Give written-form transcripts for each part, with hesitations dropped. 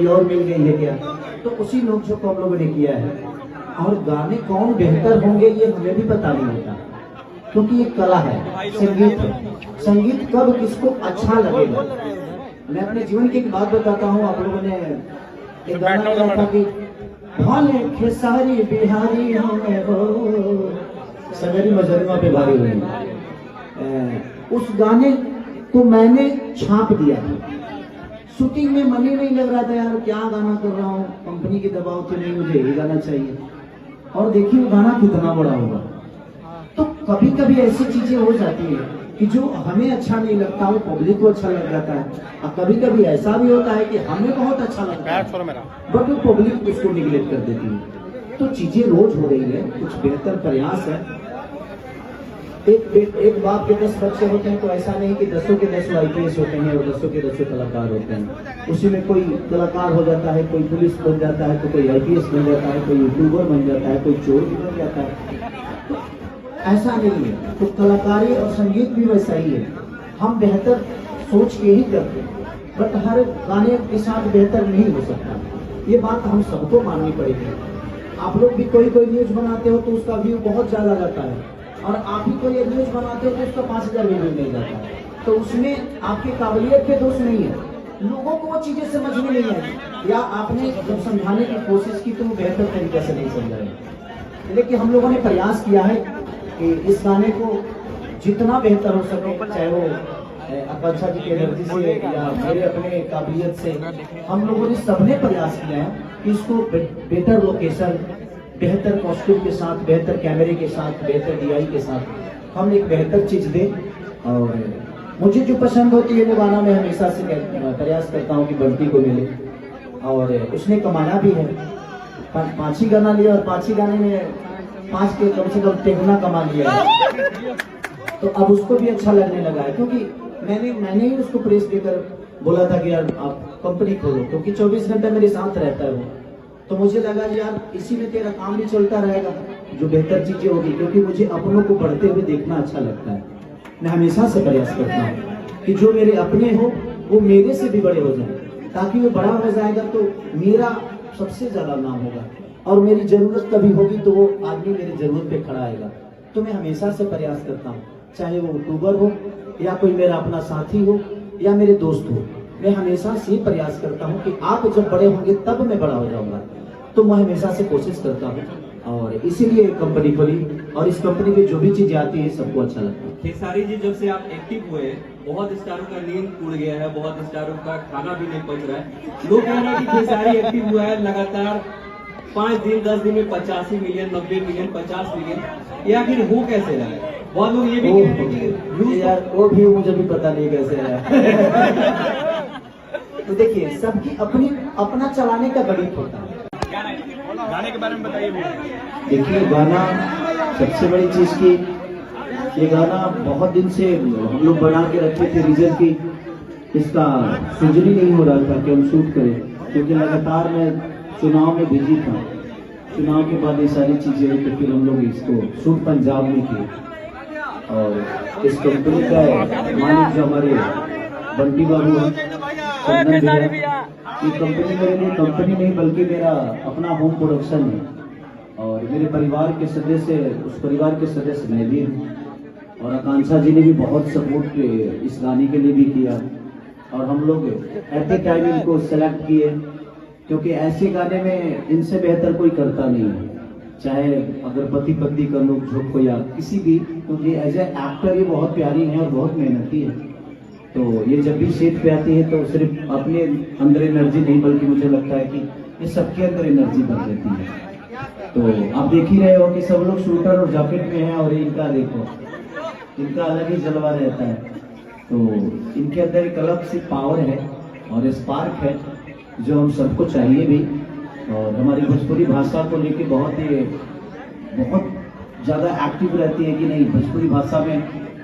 और मिल गई है क्या, तो उसी नोक-झोंक को हम लोगों ने किया है। और गाने कौन बेहतर होंगे ये हमें भी पता नहीं होता, क्योंकि ये कला है, संगीत है। संगीत कब किसको अच्छा लगेगा। मैं अपने जीवन की एक बात बताता हूँ। आप लोगों ने एक गाना गाया था कि भले खेसारी बिहारी हमें हो सगरी मजरमा पे भारी हुई। उस गाने को मैंने छाप दिया था। शूटिंग में मन ही नहीं लग रहा था, यार क्या गाना कर रहा हूँ, कंपनी के दबाव से नहीं, मुझे ये गाना चाहिए। और देखिए वो गाना कितना बड़ा होगा। तो कभी कभी ऐसी चीजें हो जाती है कि जो हमें अच्छा नहीं लगता वो पब्लिक को अच्छा लग जाता है, और कभी कभी ऐसा भी होता है कि हमें बहुत अच्छा लगता है बट वो पब्लिक उसको निगलेक्ट कर देती है। तो चीजें रोज हो रही है, कुछ बेहतर प्रयास है। एक बाप के 10 बच्चे होते हैं तो ऐसा नहीं कि 10 के 10 IPS होते हैं और 10 के 10 कलाकार होते हैं। उसी में कोई कलाकार हो जाता है, कोई पुलिस बन जाता है, तो कोई IPS बन जाता है, कोई यूट्यूबर बन जाता है, कोई चोर भी बन जाता है। तो ऐसा नहीं है। तो कलाकारी और संगीत भी वैसा ही है। हम बेहतर सोच के ही करते हैं, बट हर गाने के साथ बेहतर नहीं हो सकता। ये बात हम सबको माननी पड़ेगी। आप लोग भी कोई न्यूज बनाते हो तो उसका व्यू बहुत ज्यादा जाता है, और आप ही कोई न्यूज बनाते हो तो उसका 5000 व्यू मिल जाता है। तो उसमें आपकी काबिलियत पे दोष नहीं है, लोगों को वो चीजें समझ में नहीं आई, या आपने जब समझाने की कोशिश की तो वो बेहतर तरीके से नहीं समझाए। लेकिन हम लोगों ने प्रयास किया है कि इस गाने को जितना बेहतर हो सके, चाहे वो आकांक्षा जी की एनर्जी से या मेरे अपने काबिलियत से, हम लोगों ने सबने प्रयास किया है कि इसको बेहतर लोकेशन, बेहतर कॉस्ट्यूम के साथ, बेहतर कैमरे के साथ, बेहतर DI के साथ हम एक बेहतर चीज दें। और मुझे जो पसंद होती है वो गाना मैं हमेशा से प्रयास करता हूँ कि बंटी को मिले, और उसने कमाया भी है। 5 ही गाना लिया और 5 ही गाने में 5 के कम से कम 3 कमा लिया है। तो अब उसको भी अच्छा लगने लगा है, क्योंकि मैंने ही उसको प्रेस देकर बोला था कि यार आप कंपनी खोलो, क्योंकि 24 घंटे मेरे साथ रहता है वो। तो मुझे लगा यार इसी में तेरा काम भी चलता रहेगा, जो बेहतर चीजें होगी, क्योंकि मुझे अपनों को बढ़ते हुए देखना अच्छा लगता है। मैं हमेशा से प्रयास करता हूँ कि जो मेरे अपने हो वो मेरे से भी बड़े हो जाए, ताकि वो बड़ा हो जाएगा तो मेरा सबसे ज्यादा नाम होगा, और मेरी जरूरत कभी होगी तो वो आदमी मेरी जरूरत पे खड़ा आएगा। तो मैं हमेशा से प्रयास करता हूँ, चाहे वो यूट्यूबर हो या कोई मेरा अपना साथी हो या मेरे दोस्त हो, मैं हमेशा से प्रयास करता हूँ कि आप जब बड़े होंगे तब मैं बड़ा हो जाऊंगा। तो मैं हमेशा से कोशिश करता हूँ, और इसीलिए कंपनी खोली, और इस कंपनी में जो भी चीजें आती है सबको अच्छा लगता है। खेसारी जी, जब से आप एक्टिव हुए, बहुत स्टारों का नींद टूट गया है, बहुत स्टारों का खाना भी नहीं पच रहा है। लोग कह रहे हैं कि खेसारी एक्टिव हुआ है लगातार 5 दिन 10 दिन में 85 मिलियन, 90 मिलियन, 50 मिलियन, ये आखिर हो कैसे रहा है? बहुत लोग ये भी कहते हैं कि यार वो भी मुझे भी पता नहीं कैसे है। तो देखिए सबकी अपनी अपना चलाने का गणित होता है। गाने के बारे में बताइए। देखिए गाना सबसे बड़ी चीज की, ये गाना बहुत दिन से हम लोग बना के रखे थे, रीजन की इसका सर्जरी नहीं हो रहा था कि हम शूट करें, क्योंकि लगातार मैं चुनाव में बिजी था। चुनाव के बाद ये सारी चीजें हुई, तो फिर हम लोग इसको शूट पंजाब में किए। और इस कंपनी का मालिक जो हमारे बंटी बाबू है, ये कंपनी मेरे लिए कंपनी नहीं बल्कि मेरा अपना होम प्रोडक्शन है, और मेरे परिवार के सदस्य, उस परिवार के सदस्य मैं भी हूँ। और आकांक्षा जी ने भी बहुत सपोर्ट इस गाने के लिए भी किया, और हम लोग एट ए टाइम इनको सेलेक्ट किए, क्योंकि ऐसे गाने में इनसे बेहतर कोई करता नहीं है, चाहे अगर पति पत्नी का लोग झोंक को या किसी भी, क्योंकि एज ए एक्टर ये बहुत प्यारी है और बहुत मेहनती है। तो ये जब भी सेट पे आती है तो सिर्फ अपने अंदर एनर्जी नहीं, बल्कि मुझे लगता है कि ये सबके अंदर एनर्जी भर देती है। तो आप देख ही रहे हो कि सब लोग शूटर और जैकेट में हैं, और इनका देखो, इनका अलग ही जलवा रहता है। तो इनके अंदर एक अलग सी पावर है और स्पार्क है, जो हम सबको चाहिए भी। और हमारी भोजपुरी भाषा को लेके बहुत ज़्यादा एक्टिव रहती है कि नहीं, भोजपुरी भाषा में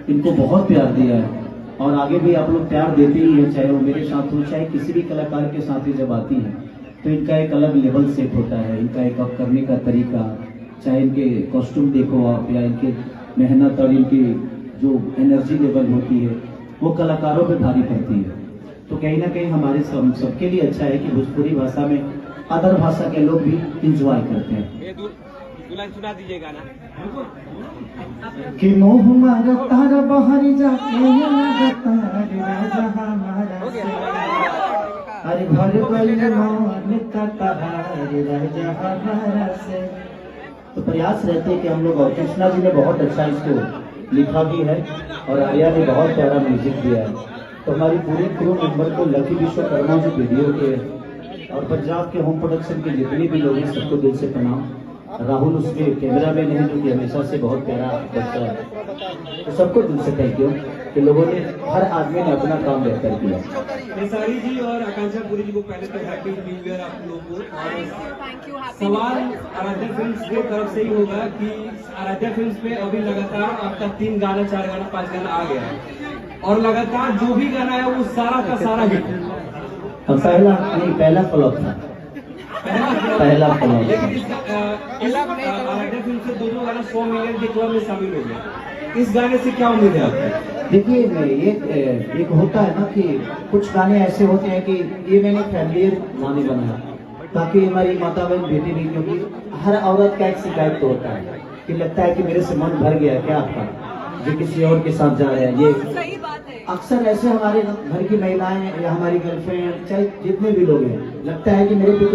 इनको बहुत प्यार दिया है, और आगे भी आप लोग प्यार देते ही हैं, चाहे वो मेरे साथ हो चाहे किसी भी कलाकार के साथ ही जब आती हैं तो इनका एक अलग लेवल सेट होता है, इनका एक अब करने का तरीका, चाहे इनके कॉस्ट्यूम देखो आप, या इनके मेहनत और इनकी जो एनर्जी लेवल होती है वो कलाकारों पे भारी पड़ती है। तो कहीं ना कहीं हमारे सबके लिए अच्छा है कि भोजपुरी भाषा में अदर भाषा के लोग भी इंजॉय करते हैं। सुना दीजिए गाना। कि मोह मारा तारा बाहर जाके लगातार राजा हमारा से, अरे भर गई मन का तहार राजा हमारा से। तो प्रयास रहते हैं कि हम लोग, और कृष्णा जी ने बहुत अच्छा इसको लिखा भी है और आर्या ने बहुत प्यारा म्यूजिक दिया है। तो हमारी पूरे क्रू मेंबर को, लकी विश्वकर्मा जो वीडियो के और पंजाब के होम प्रोडक्शन के जितने भी लोग हैं, सबको दिल से प्रणाम। राहुल उसके कैमरा मैन है जो कि हमेशा से बहुत प्यारा बच्चा है। तो सबको दिल से थैंक यू कि लोगों ने, हर आदमी ने अपना काम बेहतर किया। खेसारी जी और आकांक्षा पुरी जी को पहले तो हैप्पी न्यू ईयर आप लोगों को। और सवाल आराध्या फिल्म्स की तरफ से ही होगा कि आराध्या फिल्म्स पे अभी लगातार आपका 3 गाना, 4 गाना, 5 गाना आ गया है और लगातार जो भी गाना है वो सारा का सारा हिट। अब पहला फ्लॉप था, पहला फ्लॉप। लेकिन इस आराध्या फिल्म से दोनों गाना 100 मिलियन के क्लब में शामिल हो गया। इस गाने से क्या उम्मीद है आपको? देखिए, एक होता है ना कि कुछ गाने ऐसे होते हैं कि ये मैंने फैमिली गाने बनाया ताकि हमारी माता बहन बेटी भी, क्योंकि हर औरत का एक शिकायत तो होता है कि लगता है कि मेरे से मन भर गया क्या आपका, जो किसी और के साथ जा रहे हैं। ये सही बात है। अक्सर ऐसे हमारे घर की महिलाएं या हमारी गर्लफ्रेंड, चाहे जितने भी लोग हैं, लगता है कि मेरे पे